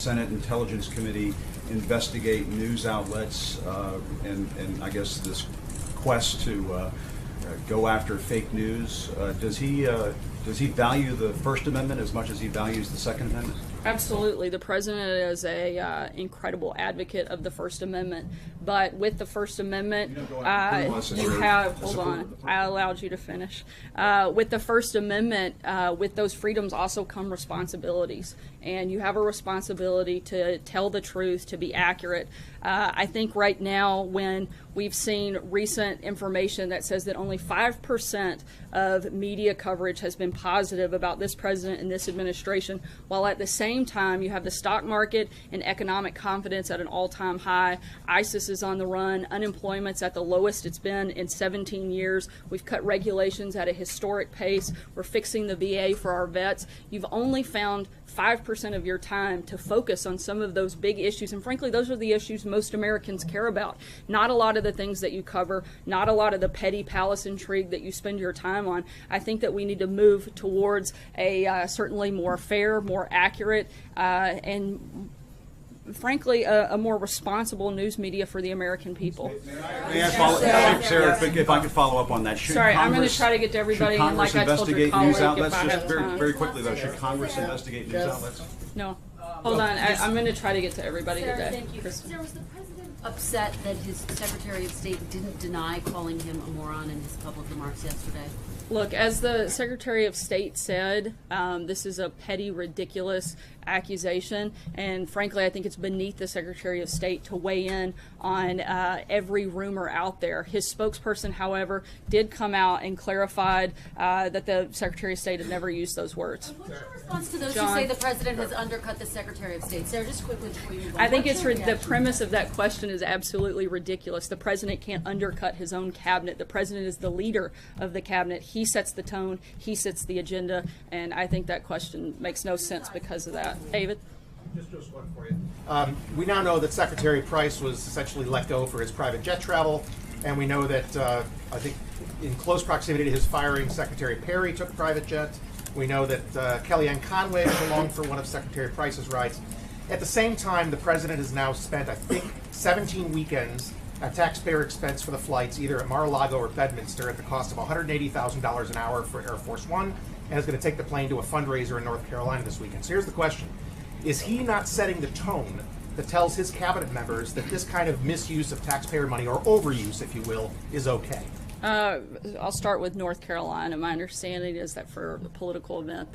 Senate Intelligence Committee investigate news outlets and I guess this quest to go after fake news. Does he value the First Amendment as much as he values the Second Amendment? Absolutely. The president is a incredible advocate of the First Amendment. But with the First Amendment, you have, hold on, I allowed you to finish. With the First Amendment, with those freedoms also come responsibilities. And you have a responsibility to tell the truth, to be accurate. I think right now when we've seen recent information that says that only 5% of media coverage has been positive about this president and this administration, while at the same time you have the stock market and economic confidence at an all-time high. ISIS is on the run. Unemployment's at the lowest it's been in 17 years. We've cut regulations at a historic pace. We're fixing the VA for our vets. You've only found 5% of your time to focus on some of those big issues, and frankly those are the issues most Americans care about. Not a lot of the things that you cover, not a lot of the petty palace intrigue that you spend your time on. I think that we need to move towards a certainly more fair, more accurate, and frankly a more responsible news media for the American people. May I follow, Sarah, if I could follow up on that. Sorry, I'm going to try to get to everybody, and like I told your colleague, news outlets? if I have time. Very quickly though, should Congress investigate news outlets? No. Hold on, I'm going to try to get to everybody today. Thank you. Sarah, was the president upset that his Secretary of State didn't deny calling him a moron in his public remarks yesterday? Look, as the Secretary of State said, this is a petty, ridiculous accusation, and frankly I think it's beneath the Secretary of State to weigh in on every rumor out there. His spokesperson, however, did come out and clarified that the Secretary of State had never used those words. What's your response to those who say the president has undercut the Secretary of State? Sarah, just quickly before you move on. I think it's the premise of that question is absolutely ridiculous. The president can't undercut his own cabinet. The president is the leader of the cabinet. He sets the tone, he sets the agenda, and I think that question makes no sense because of that. David? Just one for you. We now know that Secretary Price was essentially let go for his private jet travel, and we know that I think in close proximity to his firing, Secretary Perry took a private jet. We know that Kellyanne Conway was along for one of Secretary Price's rides. At the same time, the president has now spent, I think, 17 weekends at taxpayer expense for the flights, either at Mar-a-Lago or Bedminster, at the cost of $180,000 an hour for Air Force One, and is going to take the plane to a fundraiser in North Carolina this weekend. So here's the question. Is he not setting the tone that tells his cabinet members that this kind of misuse of taxpayer money, or overuse, if you will, is okay? I'll start with North Carolina. My understanding is that for a political event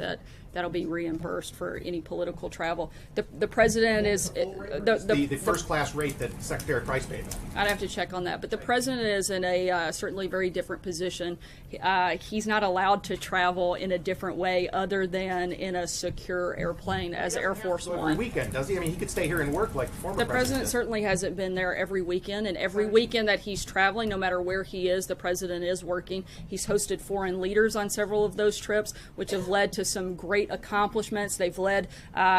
that'll be reimbursed for any political travel. The president is the first class rate that Secretary Price paid. I'd have to check on that, but the president is in a certainly very different position. He's not allowed to travel in a different way other than in a secure airplane as Air Force One. Every weekend, does he? I mean, he could stay here and work like the former president. The president certainly hasn't been there every weekend, and every weekend that he's traveling, no matter where he is, the president is working. He's hosted foreign leaders on several of those trips, which have led to some great accomplishments. They've led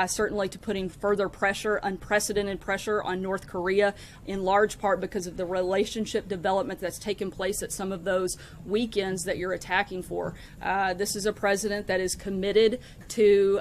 certainly to putting further pressure, unprecedented pressure on North Korea, in large part because of the relationship development that's taken place at some of those weekends that you're attacking for. This is a president that is committed to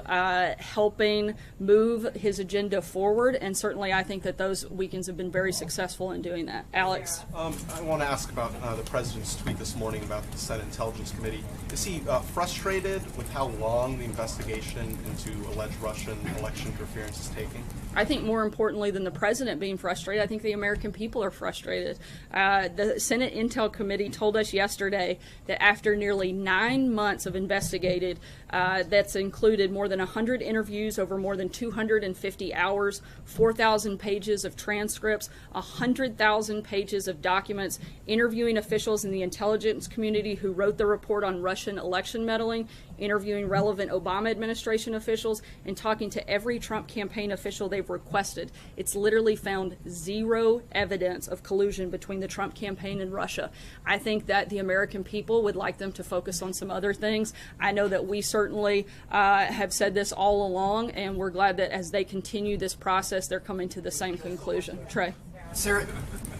helping move his agenda forward, and certainly I think that those weekends have been very successful in doing that. Alex? I want to ask about the president's tweet this morning about the Senate Intelligence Committee. Is he frustrated with how long the investigation into alleged Russian election interference is taking? I think more importantly than the president being frustrated, I think the American people are frustrated. The Senate Intel Committee told us yesterday that after nearly 9 months of investigated, that's included more than 100 interviews over more than 250 hours, 4,000 pages of transcripts, 100,000 pages of documents, interviewing officials in the intelligence community who wrote the report on Russian election meddling, interviewing relevant Obama administration officials, and talking to every Trump campaign official they've requested. It's literally found zero evidence of collusion between the Trump campaign and Russia. I think that the American people would like them to focus on some other things. I know that we certainly have said this all along, and we're glad that as they continue this process, they're coming to the same conclusion. Trey. Sarah,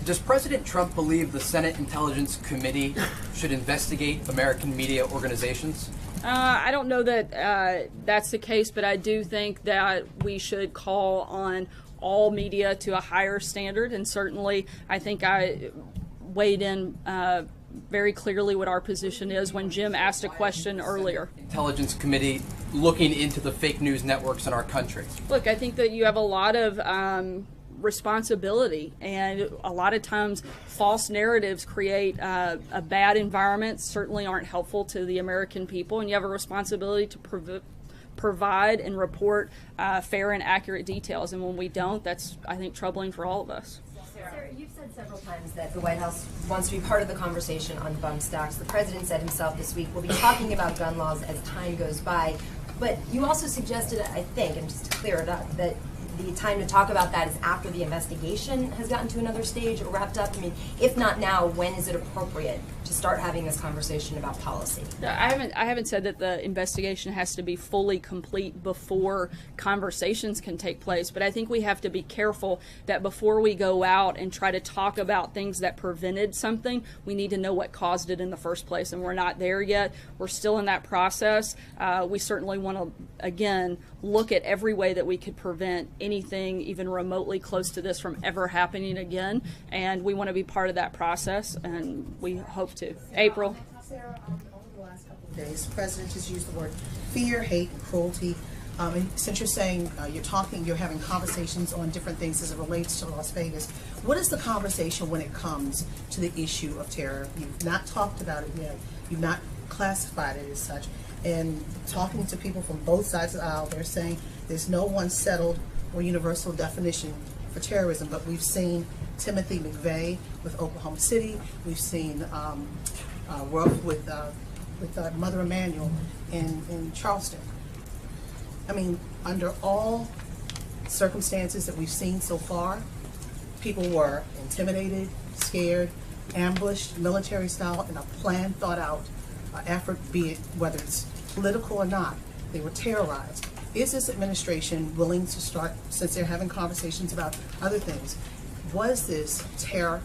does President Trump believe the Senate Intelligence Committee should investigate American media organizations? I don't know that that's the case, but I do think that we should call on all media to a higher standard, and certainly I think I weighed in very clearly what our position is when Jim asked a question earlier. Intelligence Committee looking into the fake news networks in our country. Look, I think that you have a lot of responsibility, and a lot of times false narratives create a bad environment, certainly aren't helpful to the American people, and you have a responsibility to provide and report fair and accurate details, and when we don't, that's, I think, troubling for all of us. Sarah, you've said several times that the White House wants to be part of the conversation on bump stocks. The president said himself this week, we'll be talking about gun laws as time goes by. But you also suggested, I think, and just to clear it up, that the time to talk about that is after the investigation has gotten to another stage or wrapped up. I mean, if not now, when is it appropriate to start having this conversation about policy? I haven't said that the investigation has to be fully complete before conversations can take place, but I think we have to be careful that before we go out and try to talk about things that prevented something, we need to know what caused it in the first place, and we're not there yet. We're still in that process. We certainly want to, again, look at every way that we could prevent anything even remotely close to this from ever happening again, and we want to be part of that process, and we hope to. April. Sarah, over the last couple of days, the president has used the word fear, hate, and cruelty. And since you're saying you're having conversations on different things as it relates to Las Vegas, what is the conversation when it comes to the issue of terror? You've not talked about it yet. You've not classified it as such. And talking to people from both sides of the aisle, they're saying there's no one settled or universal definition for terrorism, but we've seen Timothy McVeigh with Oklahoma City. We've seen Ruff with Mother Emanuel in Charleston. I mean, under all circumstances that we've seen so far, people were intimidated, scared, ambushed, military style, in a planned, thought out effort, be it whether it's political or not. They were terrorized. Is this administration willing to start, since they're having conversations about other things, was this terror,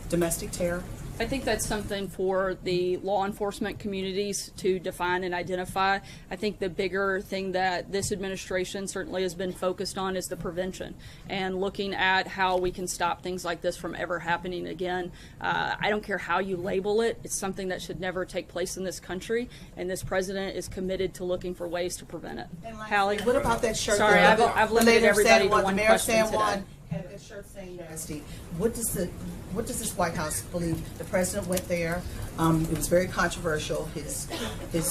domestic terror? I think that's something for the law enforcement communities to define and identify. I think the bigger thing that this administration certainly has been focused on is the prevention and looking at how we can stop things like this from ever happening again. I don't care how you label it. It's something that should never take place in this country, and this president is committed to looking for ways to prevent it. Hallie? What about that shirt? Sorry, I've limited everybody to one question today. Had a shirt saying nasty. What does this White House believe? The president went there. It was very controversial, his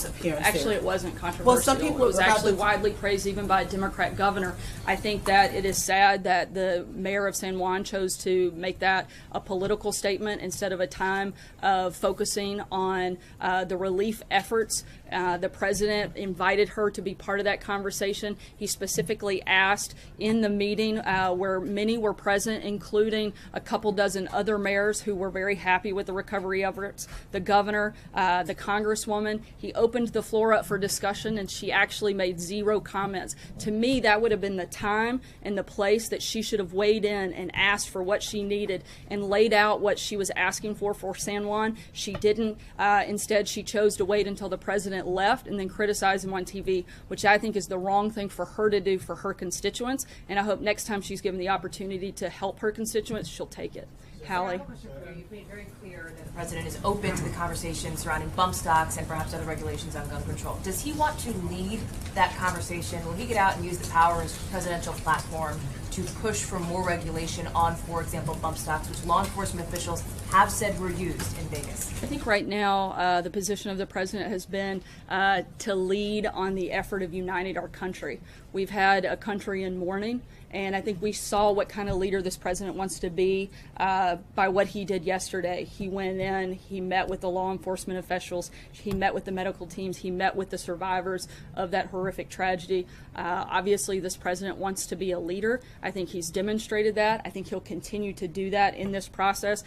appearance Actually, there. it wasn't controversial. Well, some people it was about actually the- widely praised even by a Democrat governor. I think that it is sad that the mayor of San Juan chose to make that a political statement instead of a time of focusing on the relief efforts. The president invited her to be part of that conversation. He specifically asked in the meeting where many were present, including a couple dozen other mayors who were very happy with the recovery efforts, the governor, the congresswoman. He opened the floor up for discussion, and she actually made zero comments. To me, that would have been the time and the place that she should have weighed in and asked for what she needed and laid out what she was asking for San Juan. She didn't. Instead, she chose to wait until the president left and then criticize him on TV, which I think is the wrong thing for her to do for her constituents. And I hope next time she's given the opportunity to help her constituents, she'll take it. Hallie? You've made very clear that the president is open to the conversation surrounding bump stocks and perhaps other regulations on gun control. Does he want to lead that conversation? Will he get out and use the power of his presidential platform to push for more regulation on, for example, bump stocks, which law enforcement officials have said were used in Vegas? I think right now the position of the president has been to lead on the effort of uniting our country. We've had a country in mourning, and I think we saw what kind of leader this president wants to be by what he did yesterday. He went in, he met with the law enforcement officials, he met with the medical teams, he met with the survivors of that horrific tragedy. Obviously, this president wants to be a leader. I think he's demonstrated that. I think he'll continue to do that in this process.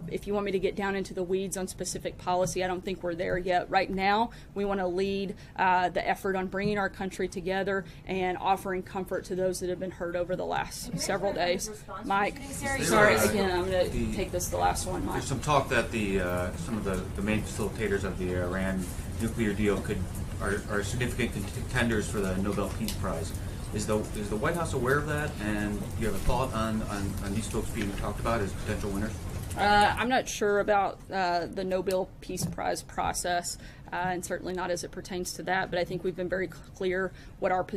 If you want me to get down into the weeds on specific policy, I don't think we're there yet. Right now, we want to lead the effort on bringing our country together and offering comfort to those that have been hurt over the last several days. Mike, sorry, again, I'm going to take this the last one, Mike. There's some talk that some of the main facilitators of the Iran nuclear deal are significant contenders for the Nobel Peace Prize. Is the White House aware of that, and do you have a thought on these folks being talked about as potential winners? I'm not sure about the Nobel Peace Prize process, and certainly not as it pertains to that, but I think we've been very clear what our position